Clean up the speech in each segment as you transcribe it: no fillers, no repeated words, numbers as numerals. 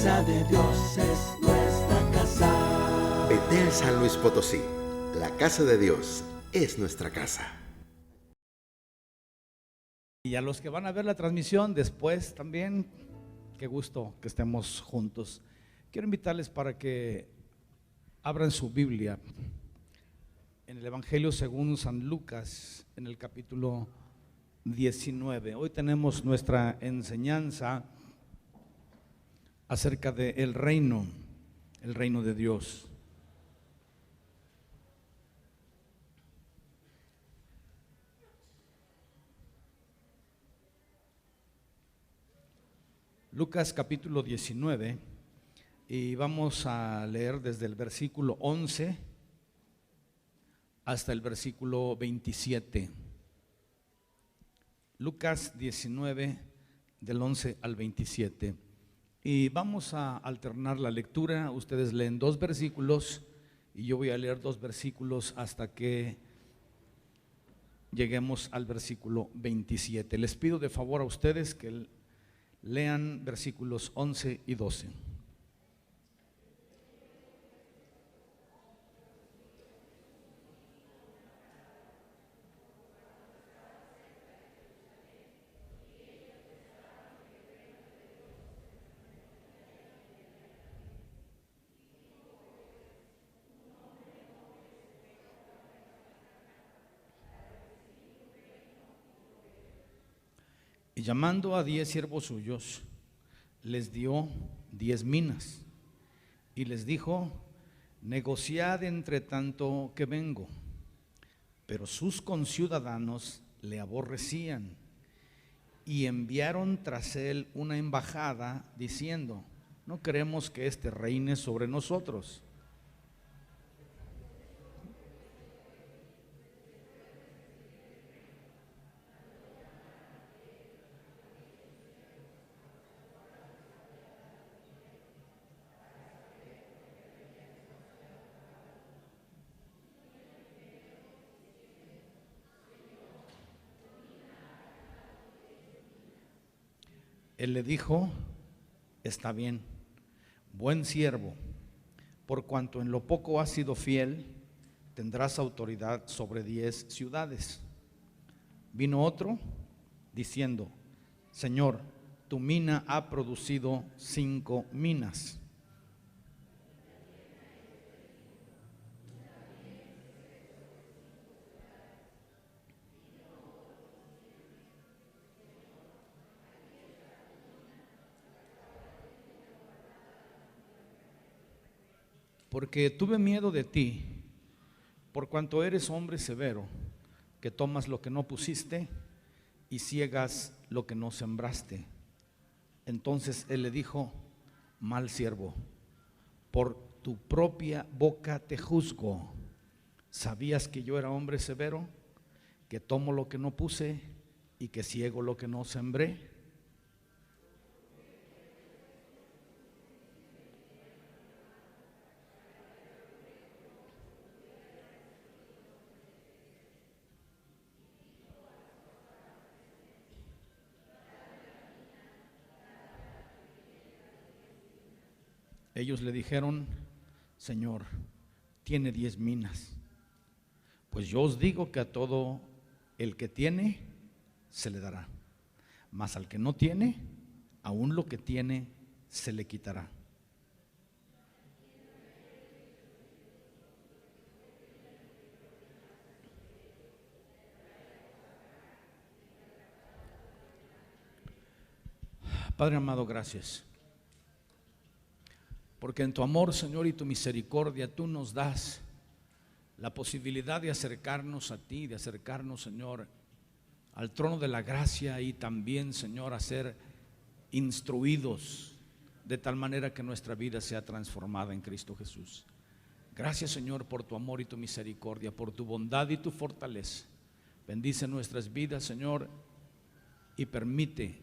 casa de Dios es nuestra casa. Betel San Luis Potosí, la casa de Dios es nuestra casa. Y a los que van a ver la transmisión después también, qué gusto que estemos juntos. Quiero invitarles para que abran su Biblia en el Evangelio según San Lucas, en el capítulo 19. Hoy tenemos nuestra enseñanza acerca del reino, el reino de Dios. Lucas capítulo 19, y vamos a leer desde el versículo 11 hasta el versículo 27. Lucas 19, del 11 al 27. Y vamos a alternar la lectura. Ustedes leen 2 versículos y yo voy a leer 2 versículos hasta que lleguemos al versículo 27. Les pido de favor a ustedes que lean versículos 11 y 12. Y llamando a 10 siervos suyos, les dio 10 minas y les dijo: negociad entre tanto que vengo. Pero sus conciudadanos le aborrecían y enviaron tras él una embajada diciendo: no queremos que éste reine sobre nosotros. Él le dijo: está bien, buen siervo, por cuanto en lo poco has sido fiel, tendrás autoridad sobre 10 ciudades. Vino otro diciendo: Señor, tu mina ha producido 5 minas. Porque tuve miedo de ti, por cuanto eres hombre severo, que tomas lo que no pusiste y ciegas lo que no sembraste. Entonces él le dijo: mal siervo, por tu propia boca te juzgo. ¿Sabías que yo era hombre severo, que tomo lo que no puse y que ciego lo que no sembré? Ellos le dijeron: Señor, tiene 10 minas. Pues yo os digo que a todo el que tiene se le dará, mas al que no tiene, aún lo que tiene se le quitará. Padre amado, gracias, porque en tu amor, Señor, y tu misericordia, tú nos das la posibilidad de acercarnos a ti, de acercarnos, Señor, al trono de la gracia y también, Señor, a ser instruidos de tal manera que nuestra vida sea transformada en Cristo Jesús. Gracias, Señor, por tu amor y tu misericordia, por tu bondad y tu fortaleza. Bendice nuestras vidas, Señor, y permite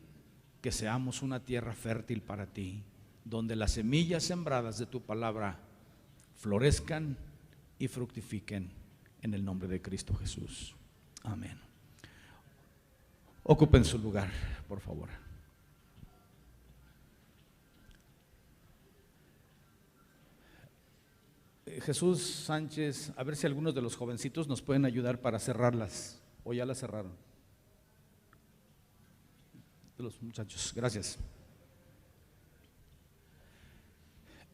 que seamos una tierra fértil para ti, donde las semillas sembradas de tu palabra florezcan y fructifiquen en el nombre de Cristo Jesús. Amén. Ocupen su lugar, por favor. Jesús Sánchez, a ver si algunos de los jovencitos nos pueden ayudar para cerrarlas, o ya las cerraron. De los muchachos, gracias.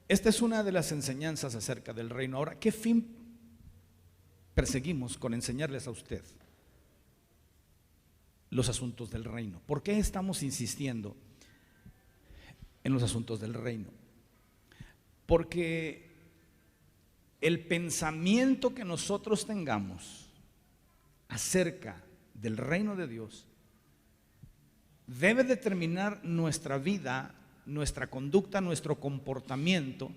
Esta es una de las enseñanzas acerca del reino. Ahora, ¿qué fin perseguimos con enseñarles a usted los asuntos del reino? ¿Por qué estamos insistiendo en los asuntos del reino? Porque el pensamiento que nosotros tengamos acerca del reino de Dios debe determinar nuestra vida, nuestra conducta, nuestro comportamiento,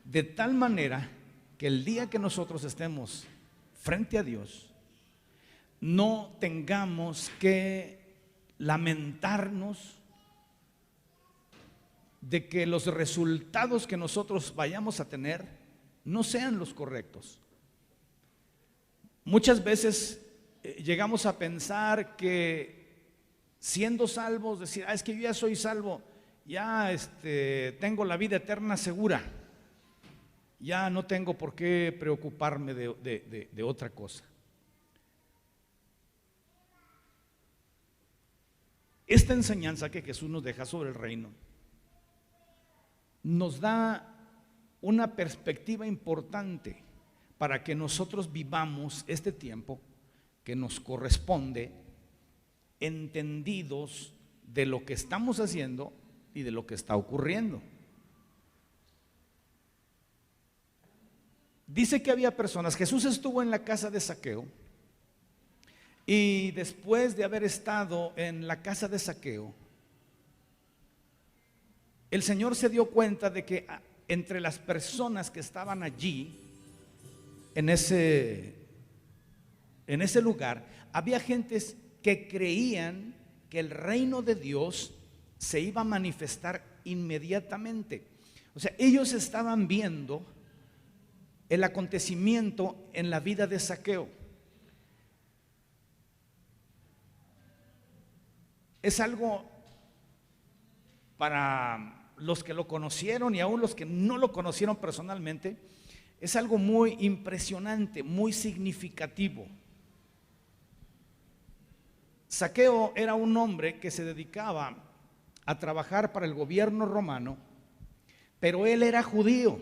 de tal manera que el día que nosotros estemos frente a Dios no tengamos que lamentarnos de que los resultados que nosotros vayamos a tener no sean los correctos. Muchas veces llegamos a pensar que siendo salvos, decir, es que yo ya soy salvo, ya tengo la vida eterna segura, ya no tengo por qué preocuparme de otra cosa. Esta enseñanza que Jesús nos deja sobre el reino nos da una perspectiva importante para que nosotros vivamos este tiempo que nos corresponde, entendidos de lo que estamos haciendo y de lo que está ocurriendo. Dice que había personas, Jesús estuvo en la casa de Zaqueo, y después de haber estado en la casa de Zaqueo, el Señor se dio cuenta de que entre las personas que estaban allí, en ese lugar, había gentes que creían que el reino de Dios se iba a manifestar inmediatamente. O sea, ellos estaban viendo el acontecimiento en la vida de Zaqueo. Es algo para los que lo conocieron y aún los que no lo conocieron personalmente, es algo muy impresionante, muy significativo. Zaqueo era un hombre que se dedicaba a trabajar para el gobierno romano, pero él era judío.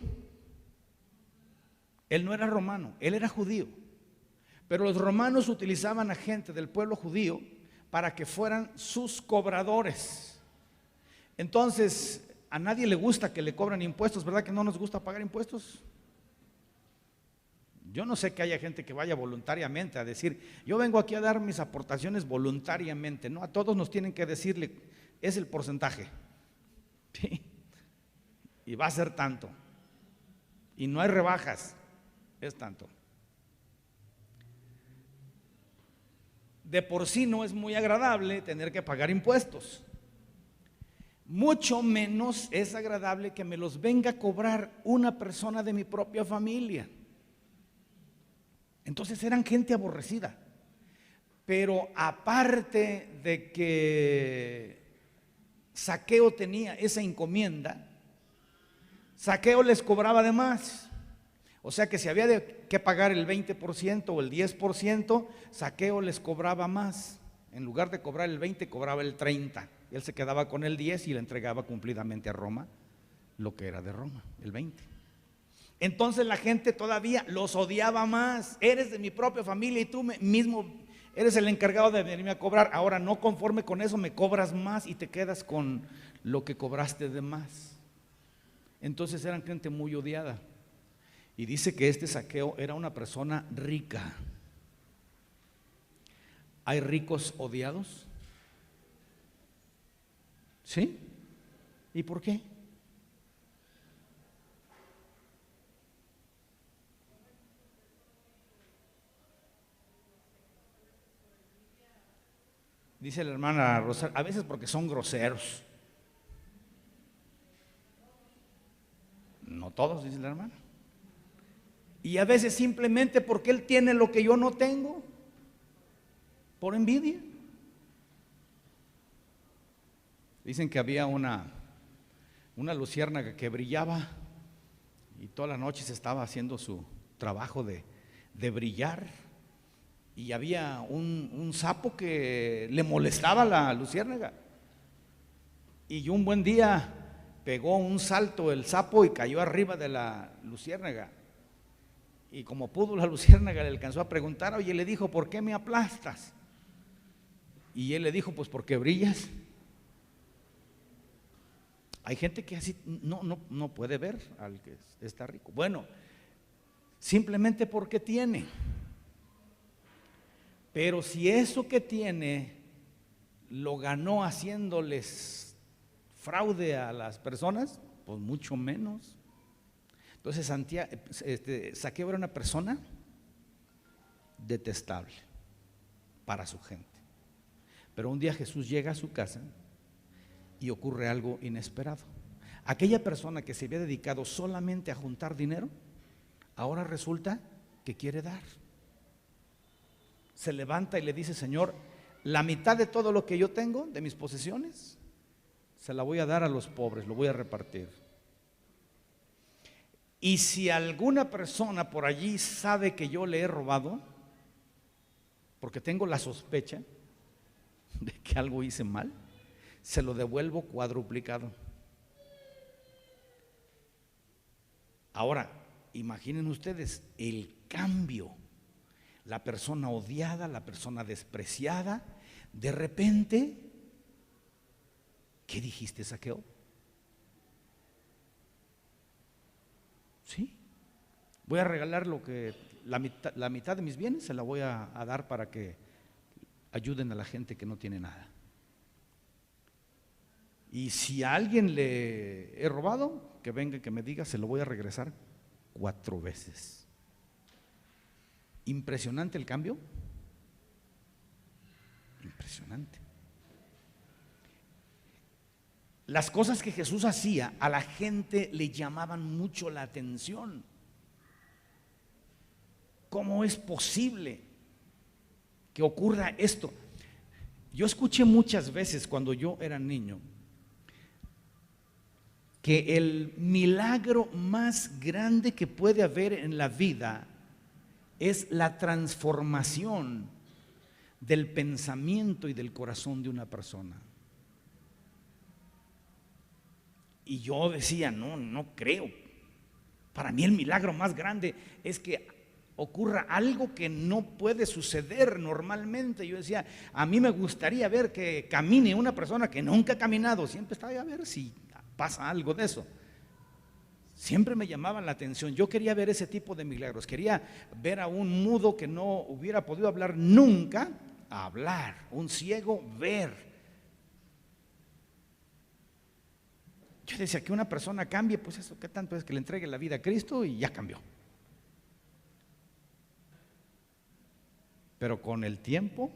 Él no era romano, él era judío. Pero los romanos utilizaban a gente del pueblo judío para que fueran sus cobradores. Entonces, a nadie le gusta que le cobren impuestos, ¿verdad que no nos gusta pagar impuestos? Yo no sé que haya gente que vaya voluntariamente a decir, yo vengo aquí a dar mis aportaciones voluntariamente. No, a todos nos tienen que decirle, es el porcentaje. ¿Sí? Y va a ser tanto. Y no hay rebajas, es tanto. De por sí no es muy agradable tener que pagar impuestos. Mucho menos es agradable que me los venga a cobrar una persona de mi propia familia. Entonces eran gente aborrecida. Pero aparte de que Zaqueo tenía esa encomienda, Zaqueo les cobraba de más. O sea que si había que pagar el 20% o el 10%, Zaqueo les cobraba más. En lugar de cobrar el 20, cobraba el 30%. Él se quedaba con el 10 y le entregaba cumplidamente a Roma lo que era de Roma, el 20%. Entonces la gente todavía los odiaba más. Eres de mi propia familia y tú mismo eres el encargado de venirme a cobrar. Ahora, no conforme con eso, me cobras más y te quedas con lo que cobraste de más. Entonces eran gente muy odiada. Y dice que este Zaqueo era una persona rica. ¿Hay ricos odiados? ¿Sí? ¿Y por qué? Dice la hermana Rosario, a veces porque son groseros. No todos, dice la hermana. Y a veces simplemente porque él tiene lo que yo no tengo, por envidia. Dicen que había una luciérnaga que brillaba y toda la noche se estaba haciendo su trabajo de brillar, y había un sapo que le molestaba a la luciérnaga, y un buen día pegó un salto el sapo y cayó arriba de la luciérnaga, y como pudo la luciérnaga le alcanzó a preguntar, oye, le dijo, ¿por qué me aplastas? Y él le dijo, pues porque brillas. Hay gente que así no puede ver al que está rico. Bueno, simplemente porque tiene. Pero si eso que tiene lo ganó haciéndoles fraude a las personas, pues mucho menos. Entonces Zaqueo era una persona detestable para su gente. Pero un día Jesús llega a su casa y ocurre algo inesperado. Aquella persona que se había dedicado solamente a juntar dinero, ahora resulta que quiere dar. Se levanta y le dice, Señor, la mitad de todo lo que yo tengo, de mis posesiones, se la voy a dar a los pobres, lo voy a repartir. Y si alguna persona por allí sabe que yo le he robado, porque tengo la sospecha de que algo hice mal, se lo devuelvo cuadruplicado. Ahora, imaginen ustedes el cambio. La persona odiada, la persona despreciada, de repente, ¿qué dijiste, Zaqueo? Sí, voy a regalar la mitad de mis bienes, se la voy a dar para que ayuden a la gente que no tiene nada. Y si a alguien le he robado, que venga y que me diga, se lo voy a regresar 4 veces. Impresionante el cambio. Impresionante. Las cosas que Jesús hacía a la gente le llamaban mucho la atención. ¿Cómo es posible que ocurra esto? Yo escuché muchas veces cuando yo era niño que el milagro más grande que puede haber en la vida es la transformación del pensamiento y del corazón de una persona. Y yo decía, no creo. Para mí el milagro más grande es que ocurra algo que no puede suceder normalmente. Yo decía, a mí me gustaría ver que camine una persona que nunca ha caminado. Siempre estaba a ver si pasa algo de eso. Siempre me llamaban la atención. Yo quería ver ese tipo de milagros. Quería ver a un mudo que no hubiera podido hablar nunca, hablar. Un ciego, ver. Yo decía, que una persona cambie, pues eso, ¿qué tanto es? Que le entregue la vida a Cristo y ya cambió. Pero con el tiempo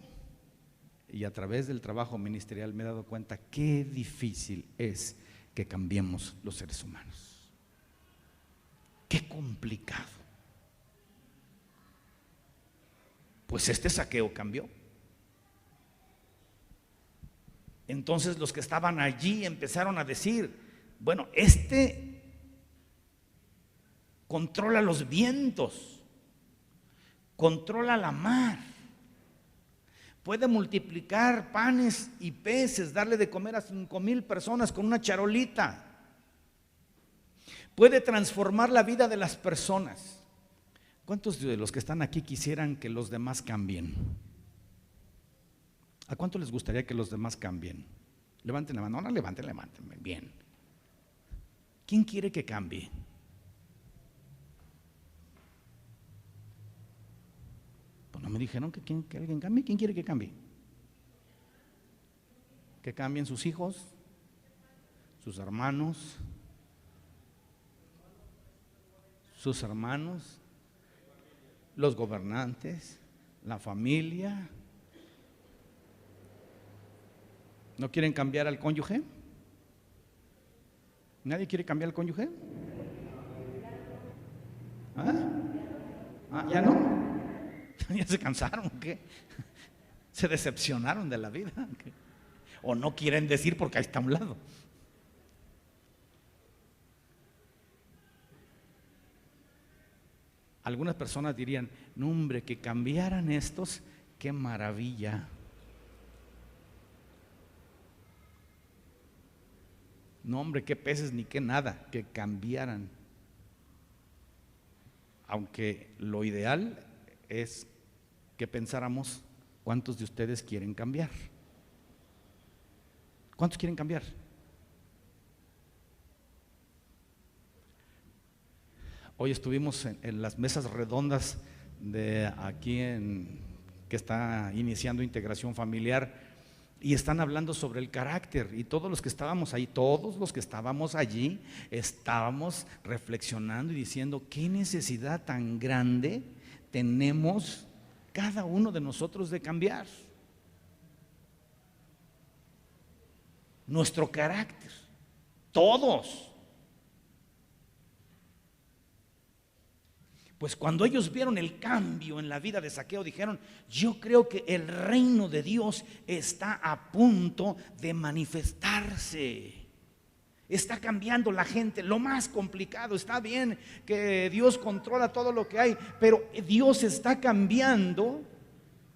y a través del trabajo ministerial me he dado cuenta qué difícil es que cambiemos los seres humanos. Qué complicado. Pues este Zaqueo cambió. Entonces los que estaban allí empezaron a decir, bueno, este controla los vientos, controla la mar, puede multiplicar panes y peces, darle de comer a 5,000 personas con una charolita, puede transformar la vida de las personas. ¿Cuántos de los que están aquí quisieran que los demás cambien? ¿A cuánto les gustaría que los demás cambien? Levanten la mano, no levanten, bien. ¿Quién quiere que cambie? Pues no me dijeron que alguien cambie. ¿Quién quiere que cambie? Que cambien sus hijos, sus hermanos, los gobernantes, la familia. ¿No quieren cambiar al cónyuge? ¿Nadie quiere cambiar al cónyuge? ¿Ya no? ¿Ya se cansaron o qué? ¿Se decepcionaron de la vida? ¿Qué? ¿O no quieren decir porque ahí está a un lado? algunas personas dirían, no hombre, que cambiaran estos, qué maravilla. No hombre, qué peces ni qué nada, que cambiaran. Aunque lo ideal es que pensáramos, ¿cuántos de ustedes quieren cambiar? ¿Cuántos quieren cambiar? Hoy estuvimos en las mesas redondas de aquí que está iniciando integración familiar, y están hablando sobre el carácter, y todos los que estábamos allí, estábamos reflexionando y diciendo, ¿qué necesidad tan grande tenemos cada uno de nosotros de cambiar? Nuestro carácter, todos. Pues cuando ellos vieron el cambio en la vida de Zaqueo, dijeron, yo creo que el reino de Dios está a punto de manifestarse. Está cambiando la gente, lo más complicado. Está bien que Dios controla todo lo que hay, pero Dios está cambiando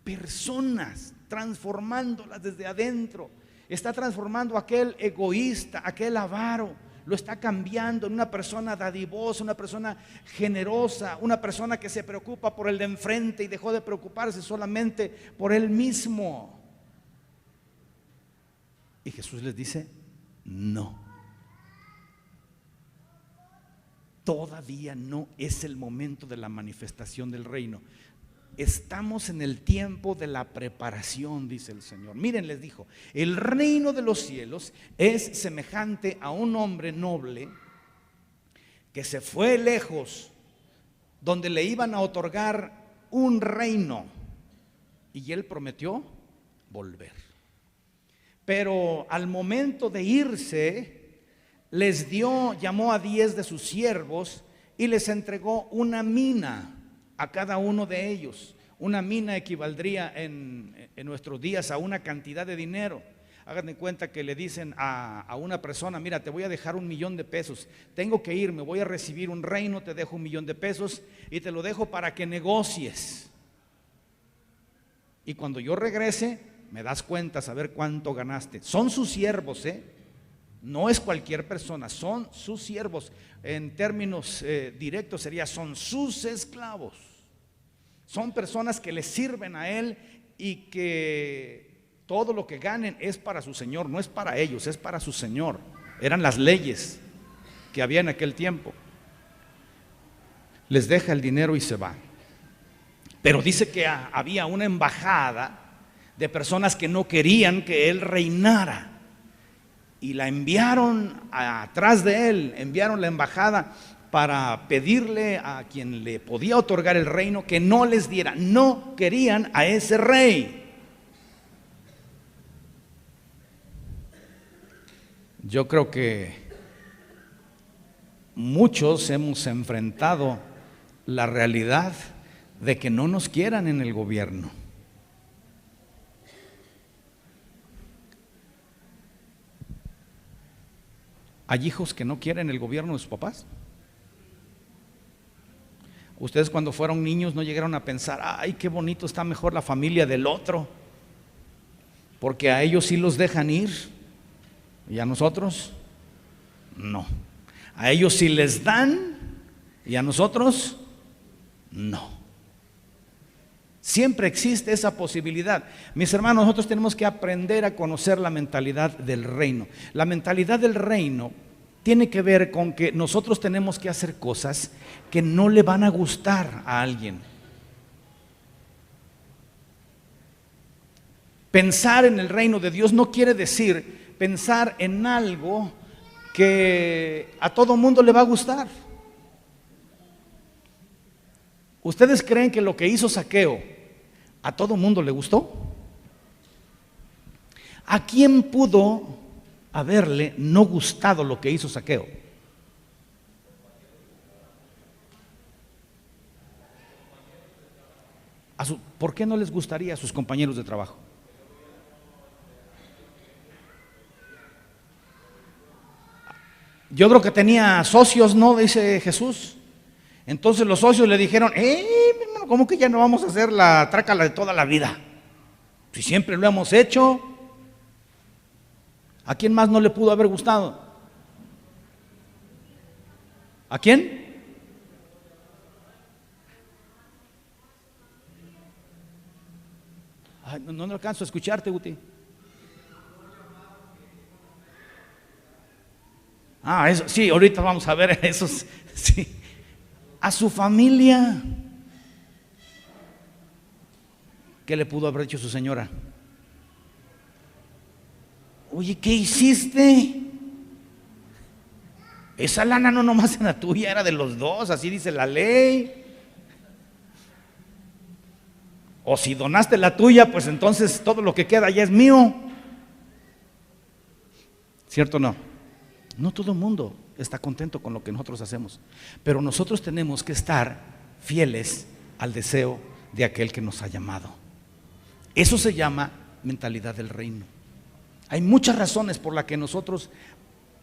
personas, transformándolas desde adentro. Está transformando a aquel egoísta, aquel avaro. Lo está cambiando en una persona dadivosa, una persona generosa, una persona que se preocupa por el de enfrente y dejó de preocuparse solamente por él mismo. Y Jesús les dice, no. Todavía no es el momento de la manifestación del reino. Estamos en el tiempo de la preparación, dice el Señor. Miren, les dijo, el reino de los cielos es semejante a un hombre noble que se fue lejos, donde le iban a otorgar un reino, y él prometió volver. Pero al momento de irse, llamó a 10 de sus siervos y les entregó una mina a cada uno de ellos. Una mina equivaldría en nuestros días a una cantidad de dinero. Hagan de cuenta que le dicen a una persona, mira, te voy a dejar $1,000,000, tengo que irme, voy a recibir un reino, te dejo $1,000,000 y te lo dejo para que negocies. Y cuando yo regrese, me das cuenta, a saber cuánto ganaste. Son sus siervos, no es cualquier persona, son sus siervos. En términos directos sería, son sus esclavos. Son personas que le sirven a él y que todo lo que ganen es para su Señor, no es para ellos, es para su Señor. Eran las leyes que había en aquel tiempo. Les deja el dinero y se va. Pero dice que había una embajada de personas que no querían que él reinara. Y la enviaron atrás de él, enviaron la embajada para pedirle a quien le podía otorgar el reino que no les diera. No querían a ese rey. Yo creo que muchos hemos enfrentado la realidad de que no nos quieran en el gobierno. ¿Hay hijos que no quieren el gobierno de sus papás? Ustedes cuando fueron niños no llegaron a pensar, ay, qué bonito, está mejor la familia del otro, porque a ellos sí los dejan ir y a nosotros no. A ellos sí les dan y a nosotros no. Siempre existe esa posibilidad. Mis hermanos, nosotros tenemos que aprender a conocer la mentalidad del reino. La mentalidad del reino tiene que ver con que nosotros tenemos que hacer cosas que no le van a gustar a alguien. Pensar en el reino de Dios no quiere decir pensar en algo que a todo mundo le va a gustar. ¿Ustedes creen que lo que hizo Zaqueo a todo mundo le gustó? ¿A quién pudo haberle no gustado lo que hizo Zaqueo? ¿Por qué no les gustaría a sus compañeros de trabajo? Yo creo que tenía socios, ¿no? Dice Jesús. Entonces los socios le dijeron, mi hermano, ¿cómo que ya no vamos a hacer la trácala de toda la vida? Si siempre lo hemos hecho. ¿A quién más no le pudo haber gustado? ¿A quién? Ay, no alcanzo a escucharte, Guti. Eso sí, ahorita vamos a ver eso. Sí. A su familia. ¿Qué le pudo haber dicho su señora? Oye, ¿qué hiciste? Esa lana no nomás era tuya, era de los dos, así dice la ley. O si donaste la tuya, pues entonces todo lo que queda ya es mío. ¿Cierto o no? No todo el mundo está contento con lo que nosotros hacemos, pero nosotros tenemos que estar fieles al deseo de aquel que nos ha llamado. Eso se llama mentalidad del reino. Hay muchas razones por las que nosotros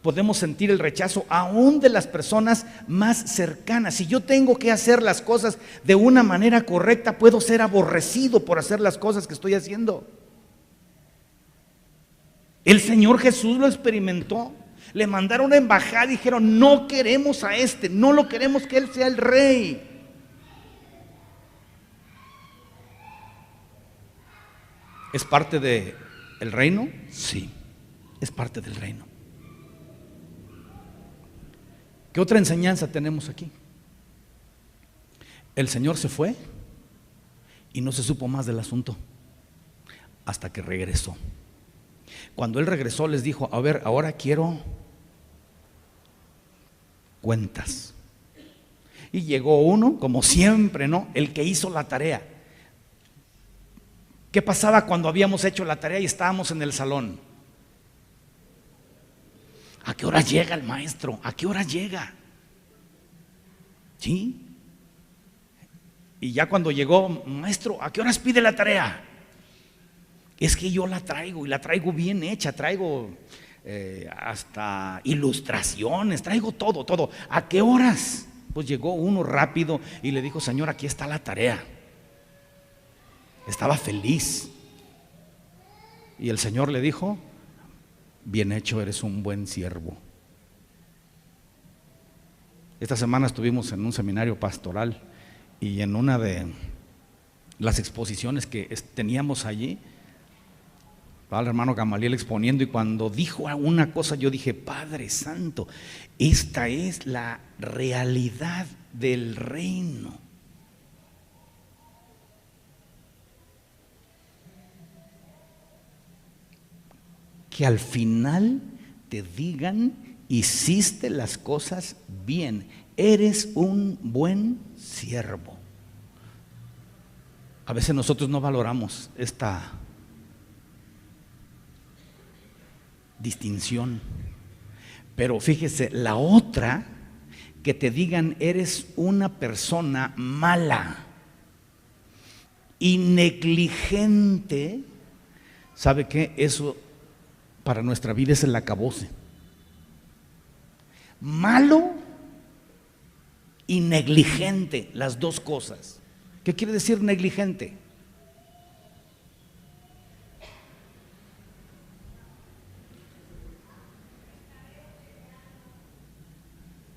podemos sentir el rechazo aún de las personas más cercanas. Si yo tengo que hacer las cosas de una manera correcta, puedo ser aborrecido por hacer las cosas que estoy haciendo. El Señor Jesús lo experimentó. Le mandaron una embajada y dijeron, no queremos a este, no lo queremos que él sea el rey. ¿Es parte del reino? Sí, es parte del reino. ¿Qué otra enseñanza tenemos aquí? El Señor se fue y no se supo más del asunto hasta que regresó. Cuando Él regresó les dijo, a ver, ahora quiero cuentas. Y llegó uno, como siempre, ¿no? El que hizo la tarea. ¿Qué pasaba cuando habíamos hecho la tarea y estábamos en el salón? ¿A qué hora llega el maestro? ¿A qué hora llega? ¿Sí? Y ya cuando llegó, maestro, ¿a qué horas pide la tarea? Es que yo la traigo y la traigo bien hecha, traigo hasta ilustraciones, traigo todo. ¿A qué horas? Pues llegó uno rápido y le dijo, señor, aquí está la tarea. Estaba feliz. Y el Señor le dijo, bien hecho, eres un buen siervo. Esta semana estuvimos en un seminario pastoral y en una de las exposiciones que teníamos allí, estaba el hermano Gamaliel exponiendo y cuando dijo una cosa yo dije, Padre Santo, esta es la realidad del reino. Que al final te digan, hiciste las cosas bien, eres un buen siervo. A veces nosotros no valoramos esta distinción, pero fíjese, la otra, que te digan eres una persona mala y negligente, ¿sabe qué? Eso para nuestra vida es el acabose. Malo y negligente, las dos cosas. ¿Qué quiere decir negligente?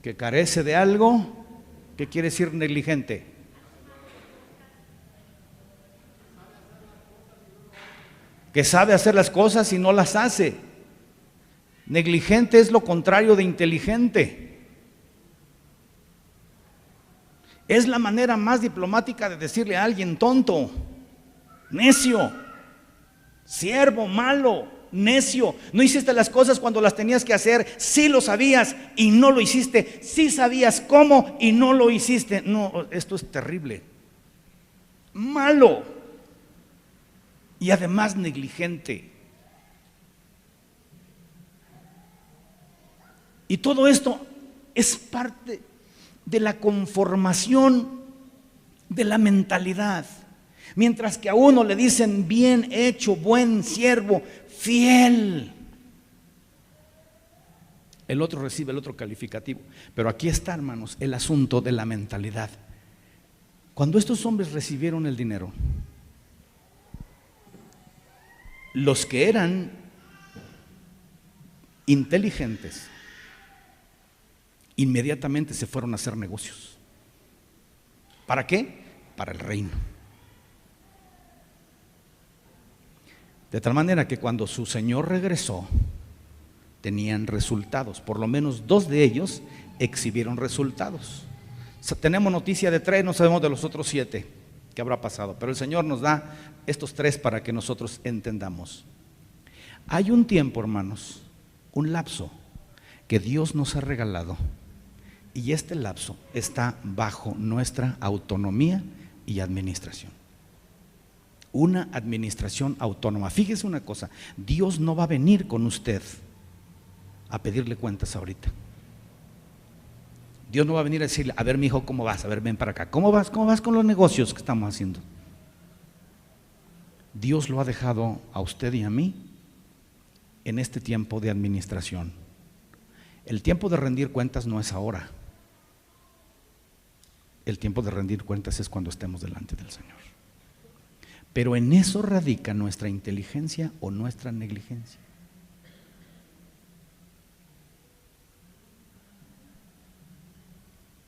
Que carece de algo. ¿Qué quiere decir negligente? Que sabe hacer las cosas y no las hace. Negligente es lo contrario de inteligente. Es la manera más diplomática de decirle a alguien tonto, necio, siervo, malo, necio. No hiciste las cosas cuando las tenías que hacer. Sí lo sabías y no lo hiciste. Sí sabías cómo y no lo hiciste. No, esto es terrible. Malo. Y además negligente. Y todo esto es parte de la conformación de la mentalidad. Mientras que a uno le dicen bien hecho, buen siervo, fiel. el otro recibe el otro calificativo. Pero aquí está, hermanos, el asunto de la mentalidad. Cuando estos hombres recibieron el dinero, los que eran inteligentes inmediatamente se fueron a hacer negocios. ¿Para qué? Para el reino. De tal manera que cuando su señor regresó, tenían resultados. Por lo menos 2 de ellos exhibieron resultados. Tenemos noticia de 3, no sabemos de los otros 7 qué habrá pasado, pero el Señor nos da estos 3 para que nosotros entendamos. Hay un tiempo, hermanos, un lapso que Dios nos ha regalado, y este lapso está bajo nuestra autonomía y administración. Una administración autónoma. Fíjese una cosa, Dios no va a venir con usted a pedirle cuentas ahorita. Dios no va a venir a decirle, a ver, mi hijo, ¿cómo vas? A ver, ven para acá. ¿Cómo vas con los negocios que estamos haciendo? Dios lo ha dejado a usted y a mí en este tiempo de administración. El tiempo de rendir cuentas no es ahora. El tiempo de rendir cuentas es cuando estemos delante del Señor. Pero en eso radica nuestra inteligencia o nuestra negligencia.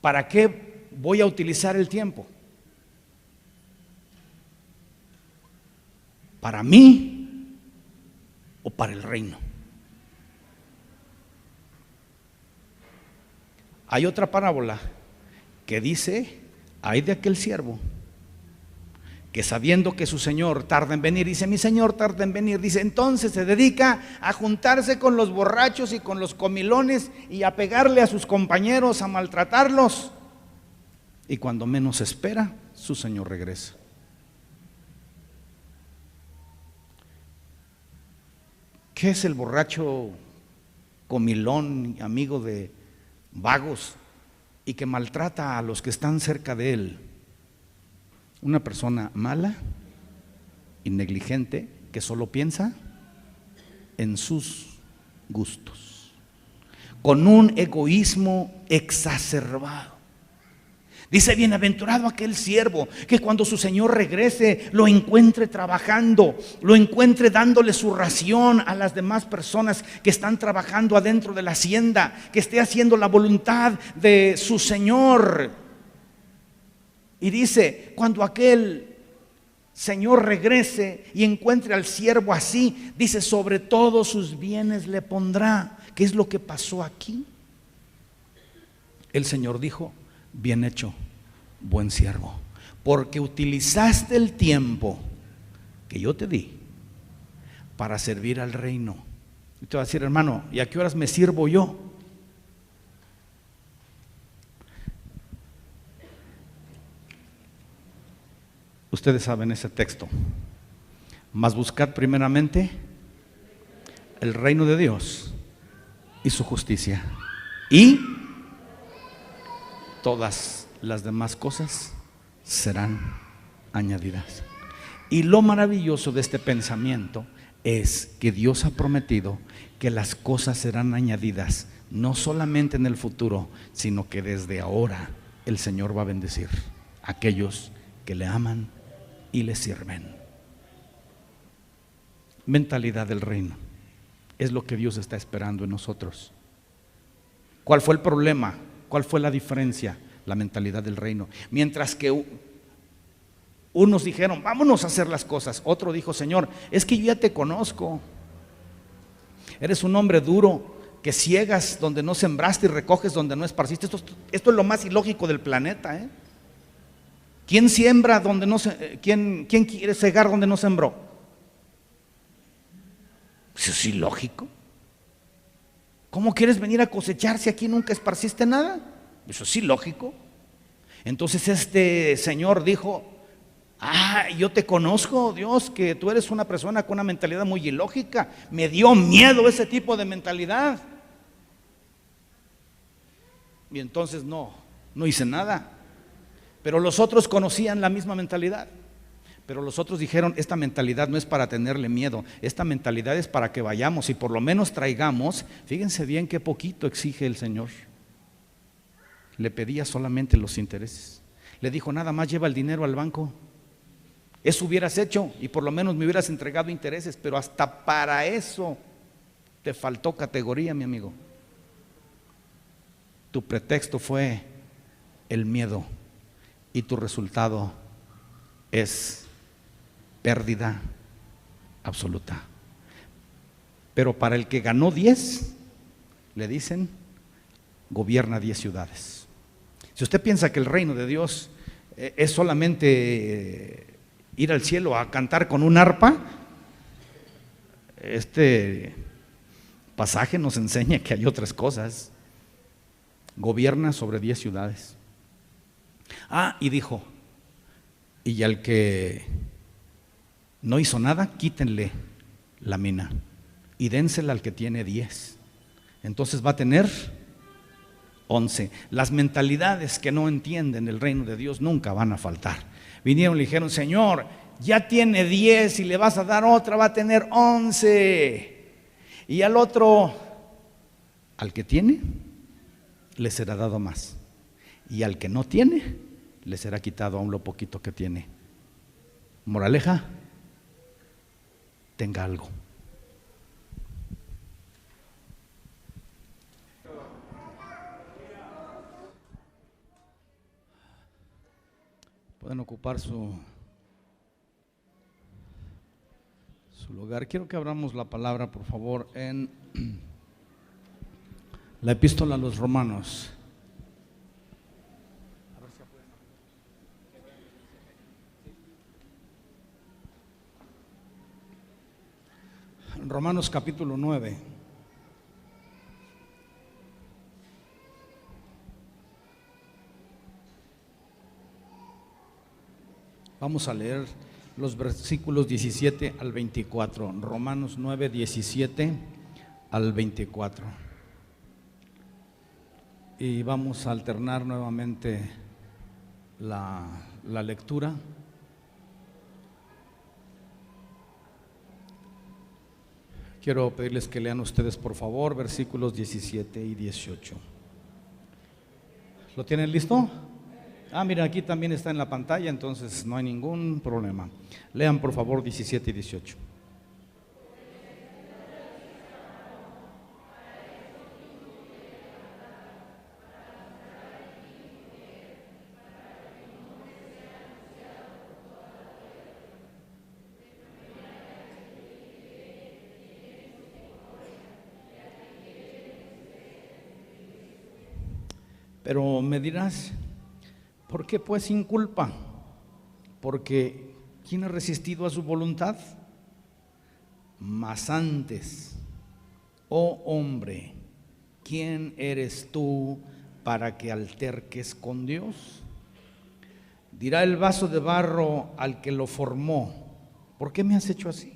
¿Para qué voy a utilizar el tiempo? ¿Para mí o para el reino? Hay otra parábola que dice, ay de aquel siervo que sabiendo que su señor tarda en venir, dice, mi señor tarda en venir, dice, entonces se dedica a juntarse con los borrachos y con los comilones y a pegarle a sus compañeros, a maltratarlos, y cuando menos espera, su señor regresa. ¿Qué es el borracho comilón, amigo de vagos y que maltrata a los que están cerca de él? Una persona mala y negligente que solo piensa en sus gustos, con un egoísmo exacerbado. Dice, bienaventurado aquel siervo que cuando su señor regrese lo encuentre trabajando, lo encuentre dándole su ración a las demás personas que están trabajando adentro de la hacienda, que esté haciendo la voluntad de su señor. Y dice, cuando aquel señor regrese y encuentre al siervo así, dice, sobre todos sus bienes le pondrá. ¿Qué es lo que pasó aquí? El Señor dijo, bien hecho, buen siervo, porque utilizaste el tiempo que yo te di para servir al reino. Y te va a decir, hermano, ¿y a qué horas me sirvo yo? Ustedes saben ese texto. Mas buscad primeramente el reino de Dios y su justicia, y todas las demás cosas serán añadidas. Y lo maravilloso de este pensamiento es que Dios ha prometido que las cosas serán añadidas, no solamente en el futuro, sino que desde ahora el Señor va a bendecir a aquellos que le aman y le sirven. Mentalidad del reino es lo que Dios está esperando en nosotros. ¿Cuál fue el problema? ¿Cuál fue la diferencia? La mentalidad del reino. Mientras que unos dijeron, vámonos a hacer las cosas, otro dijo, Señor, es que yo ya te conozco. Eres un hombre duro, que ciegas donde no sembraste y recoges donde no esparciste. Esto es lo más ilógico del planeta, ¿eh? ¿Quién siembra donde no se, quién quiere cegar donde no sembró? Eso es ilógico. ¿Cómo quieres venir a cosechar si aquí nunca esparciste nada? Eso es ilógico. Entonces este señor dijo, yo te conozco, Dios, que tú eres una persona con una mentalidad muy ilógica. Me dio miedo ese tipo de mentalidad. Y entonces no hice nada. Pero los otros conocían la misma mentalidad. Pero los otros dijeron, esta mentalidad no es para tenerle miedo, esta mentalidad es para que vayamos y por lo menos traigamos. Fíjense bien qué poquito exige el Señor. Le pedía solamente los intereses. Le dijo, nada más lleva el dinero al banco. Eso hubieras hecho y por lo menos me hubieras entregado intereses, pero hasta para eso te faltó categoría, mi amigo. Tu pretexto fue el miedo y tu resultado es pérdida absoluta. Pero para el que ganó 10, le dicen, gobierna 10 ciudades. Si usted piensa que el reino de Dios es solamente ir al cielo a cantar con un arpa, este pasaje nos enseña que hay otras cosas. Gobierna sobre 10 ciudades. Y dijo, y al que no hizo nada, quítenle la mina y dénsela al que tiene 10. Entonces va a tener 11. Las mentalidades que no entienden el reino de Dios nunca van a faltar. Vinieron y le dijeron, Señor, ya tiene 10 y le vas a dar otra, va a tener 11. Y al otro, al que tiene, le será dado más. Y al que no tiene, le será quitado aún lo poquito que tiene. Moraleja, tenga algo. Pueden ocupar su lugar. Quiero que abramos la palabra, por favor, en la epístola a los Romanos. Romanos capítulo 9. Vamos a leer los versículos 17 al 24. Romanos 9, 17 al 24. Y vamos a alternar nuevamente la lectura. Quiero pedirles que lean ustedes, por favor, versículos 17 y 18. ¿Lo tienen listo? Mira, aquí también está en la pantalla, entonces no hay ningún problema. Lean, por favor, 17 y 18. Pero me dirás, ¿por qué pues sin culpa? Porque ¿quién ha resistido a su voluntad? Mas antes, oh hombre, ¿quién eres tú para que alterques con Dios? Dirá el vaso de barro al que lo formó, ¿por qué me has hecho así?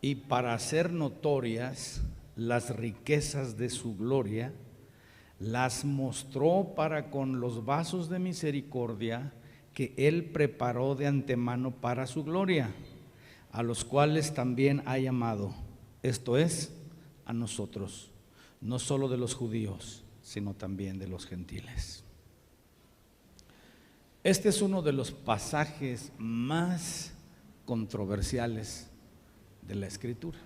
Y para hacer notorias las riquezas de su gloria, las mostró para con los vasos de misericordia que Él preparó de antemano para su gloria, a los cuales también ha llamado, esto es, a nosotros, no solo de los judíos, sino también de los gentiles. Este es uno de los pasajes más controversiales de la Escritura.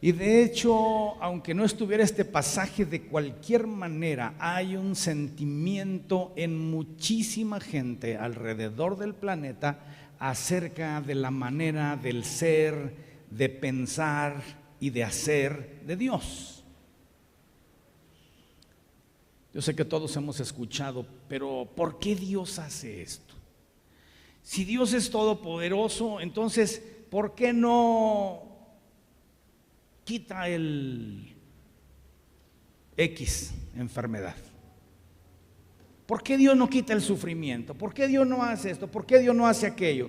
Y de hecho, aunque no estuviera este pasaje, de cualquier manera hay un sentimiento en muchísima gente alrededor del planeta acerca de la manera del ser, de pensar y de hacer de Dios. Yo sé que todos hemos escuchado, pero ¿por qué Dios hace esto? Si Dios es todopoderoso, entonces ¿por qué no quita el X enfermedad? ¿Por qué Dios no quita el sufrimiento? ¿Por qué Dios no hace esto? ¿Por qué Dios no hace aquello?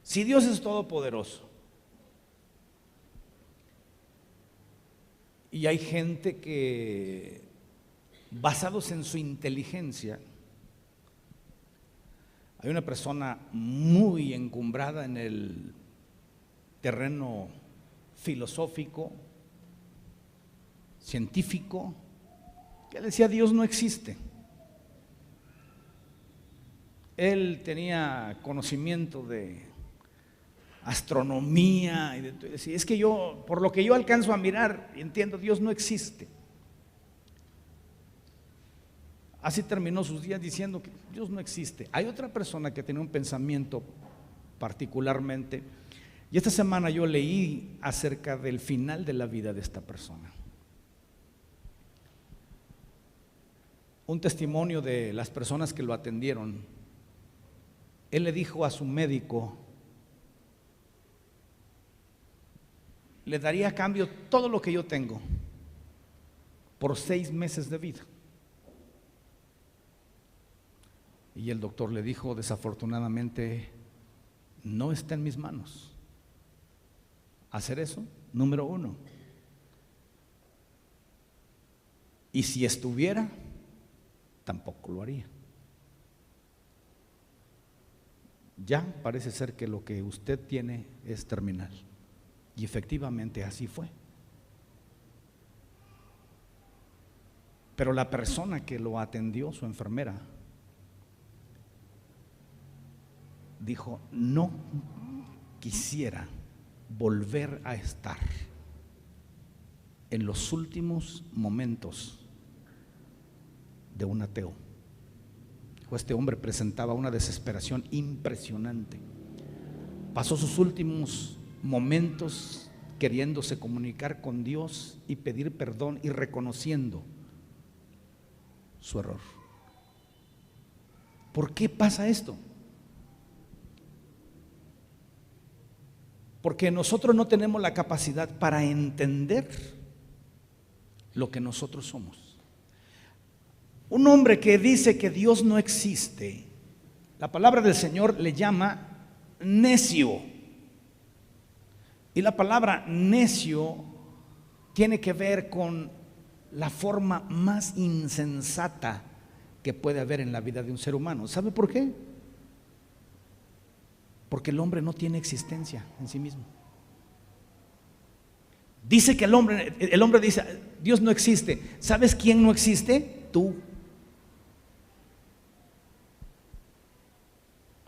Si Dios es todopoderoso. Y hay gente que, basados en su inteligencia, hay una persona muy encumbrada en el terreno filosófico, científico, que decía Dios no existe. Él tenía conocimiento de astronomía y decía, es que yo, por lo que yo alcanzo a mirar y entiendo, Dios no existe. Así terminó sus días diciendo que Dios no existe. Hay otra persona que tenía un pensamiento particularmente, y esta semana yo leí acerca del final de la vida de esta persona. Un testimonio de las personas que lo atendieron. Él le dijo a su médico, le daría a cambio todo lo que yo tengo por 6 meses de vida. Y el doctor le dijo, desafortunadamente, no está en mis manos hacer eso, número 1. Y si estuviera, tampoco lo haría. Ya parece ser que lo que usted tiene es terminal. Y efectivamente así fue. Pero la persona que lo atendió, su enfermera, dijo, no quisiera volver a estar en los últimos momentos de un ateo. Este hombre presentaba una desesperación impresionante. Pasó sus últimos momentos queriéndose comunicar con Dios y pedir perdón y reconociendo su error. ¿Por qué pasa esto? Porque nosotros no tenemos la capacidad para entender lo que nosotros somos. Un hombre que dice que Dios no existe, la palabra del Señor le llama necio. Y la palabra necio tiene que ver con la forma más insensata que puede haber en la vida de un ser humano. ¿Sabe por qué? Porque el hombre no tiene existencia en sí mismo. Dice que el hombre dice, Dios no existe. ¿Sabes quién no existe? Tú.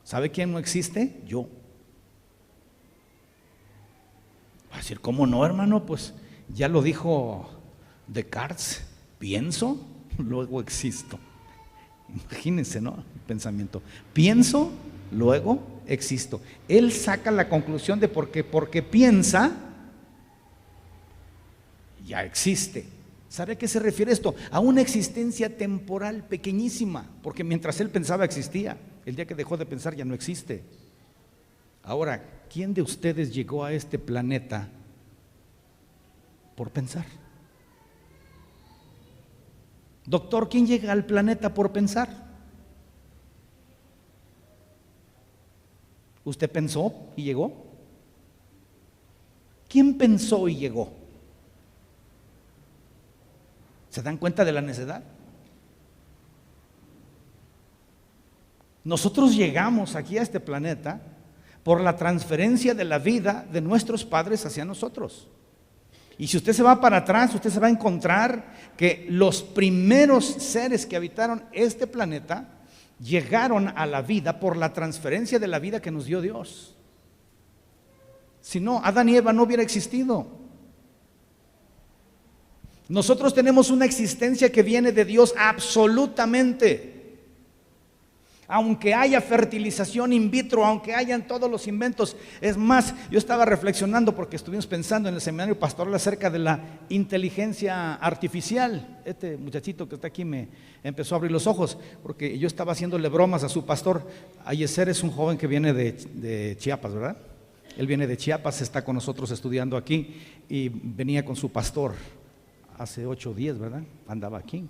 ¿Sabe quién no existe? Yo. Va a decir, ¿cómo no, hermano? Pues ya lo dijo Descartes, pienso, luego existo. Imagínense, ¿no? El pensamiento. Pienso, luego existo. Él saca la conclusión de porque piensa, ya existe. ¿Sabe a qué se refiere esto? A una existencia temporal pequeñísima, porque mientras él pensaba existía. El día que dejó de pensar ya no existe. Ahora, ¿quién de ustedes llegó a este planeta por pensar? Doctor, ¿quién llega al planeta por pensar? ¿Usted pensó y llegó? ¿Quién pensó y llegó? ¿Se dan cuenta de la necedad? Nosotros llegamos aquí a este planeta por la transferencia de la vida de nuestros padres hacia nosotros. Y si usted se va para atrás, usted se va a encontrar que los primeros seres que habitaron este planeta llegaron a la vida por la transferencia de la vida que nos dio Dios. Si no, Adán y Eva no hubiera existido. Nosotros tenemos una existencia que viene de Dios absolutamente. Aunque haya fertilización in vitro, aunque hayan todos los inventos. Es más, yo estaba reflexionando porque estuvimos pensando en el seminario pastoral acerca de la inteligencia artificial. Este muchachito que está aquí me empezó a abrir los ojos porque yo estaba haciéndole bromas a su pastor. Ayeser es un joven que viene de Chiapas, ¿verdad? Él viene de Chiapas, está con nosotros estudiando aquí y venía con su pastor hace 8 días, ¿verdad? Andaba aquí.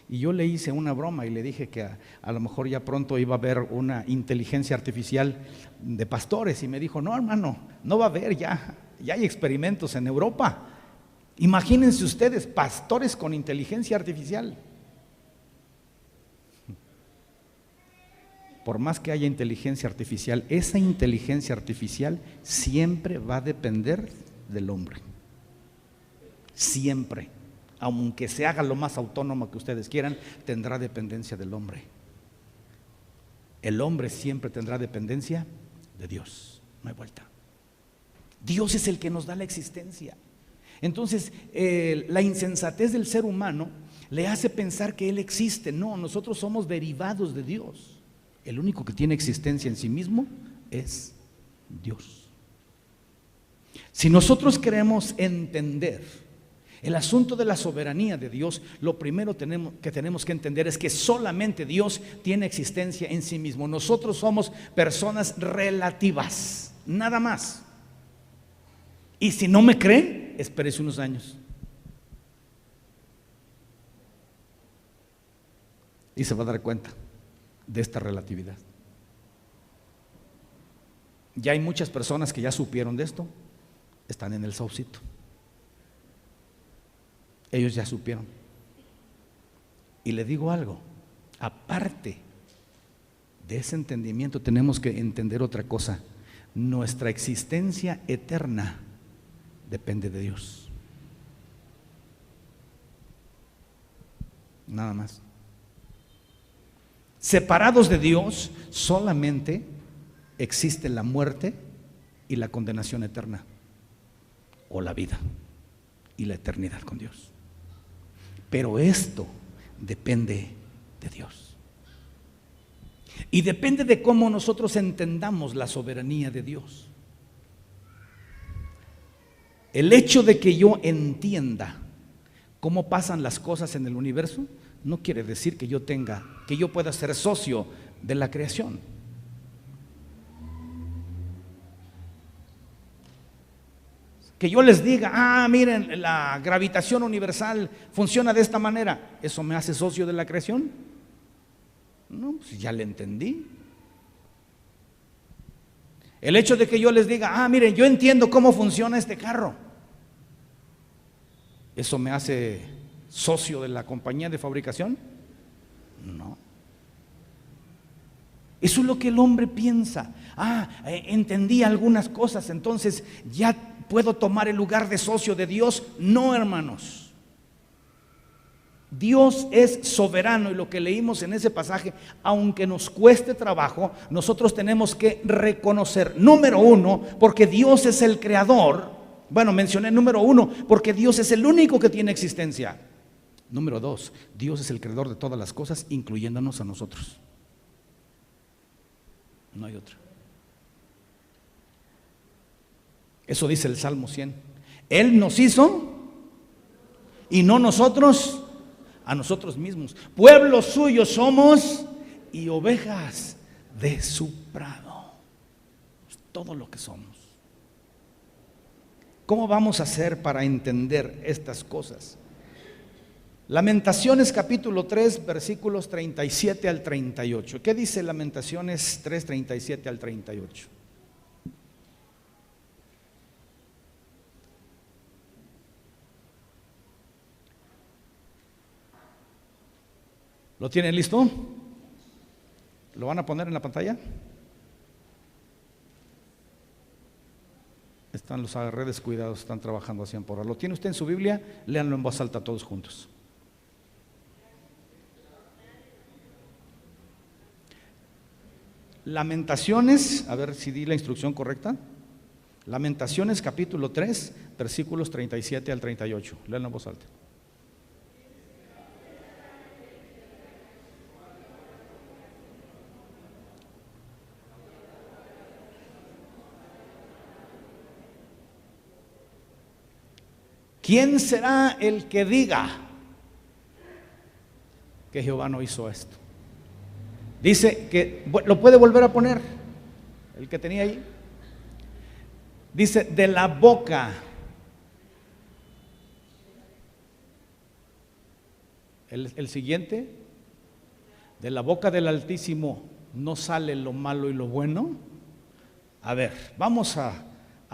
Y yo le hice una broma y le dije que a lo mejor ya pronto iba a haber una inteligencia artificial de pastores. Y me dijo, no, hermano, no va a haber, ya hay experimentos en Europa. Imagínense ustedes, pastores con inteligencia artificial. Por más que haya inteligencia artificial, esa inteligencia artificial siempre va a depender del hombre. Siempre. Aunque se haga lo más autónomo que ustedes quieran, tendrá dependencia del hombre. El hombre siempre tendrá dependencia de Dios, no hay vuelta. Dios es el que nos da la existencia. Entonces, la insensatez del ser humano le hace pensar que Él existe. No, nosotros somos derivados de Dios. El único que tiene existencia en sí mismo es Dios. Si nosotros queremos entender el asunto de la soberanía de Dios, lo primero que tenemos que entender es que solamente Dios tiene existencia en sí mismo. Nosotros somos personas relativas, nada más. Y si no me cree, espérese unos años. Y se va a dar cuenta de esta relatividad. Ya hay muchas personas que ya supieron de esto, están en el saucito. Ellos ya supieron. Y le digo algo, aparte de ese entendimiento tenemos que entender otra cosa. Nuestra existencia eterna depende de Dios. Nada más. Separados de Dios, solamente existe la muerte y la condenación eterna, o la vida y la eternidad con Dios. Pero esto depende de Dios. Y depende de cómo nosotros entendamos la soberanía de Dios. El hecho de que yo entienda cómo pasan las cosas en el universo no quiere decir que yo pueda ser socio de la creación. Que yo les diga, miren, la gravitación universal funciona de esta manera, ¿eso me hace socio de la creación? No, pues ya le entendí. El hecho de que yo les diga, miren, yo entiendo cómo funciona este carro, ¿eso me hace socio de la compañía de fabricación? No. Eso es lo que el hombre piensa. Entendí algunas cosas, entonces ya puedo tomar el lugar de socio de Dios. No, hermanos. Dios es soberano y lo que leímos en ese pasaje, aunque nos cueste trabajo, nosotros tenemos que reconocer, número uno, porque Dios es el creador. Bueno, mencioné número uno, porque Dios es el único que tiene existencia. Número dos, Dios es el creador de todas las cosas, incluyéndonos a nosotros. No hay otra. Eso dice el Salmo 100. Él nos hizo y no nosotros a nosotros mismos. Pueblo suyo somos y ovejas de su prado. Es todo lo que somos. ¿Cómo vamos a hacer para entender estas cosas? Lamentaciones capítulo 3 versículos 37 al 38. ¿Qué dice Lamentaciones 3, 37 al 38? ¿Lo tienen listo? ¿Lo van a poner en la pantalla? Están los redes cuidados, están trabajando así por ahora. ¿Lo tiene usted en su Biblia? Léanlo en voz alta todos juntos. Lamentaciones, a ver si di la instrucción correcta. Lamentaciones capítulo 3, versículos 37 al 38. Léanlo en voz alta. ¿Quién será el que diga que Jehová no hizo esto? Dice que, ¿lo puede volver a poner? El que tenía ahí. Dice, de la boca. El siguiente, de la boca del Altísimo no sale lo malo y lo bueno. A ver, vamos a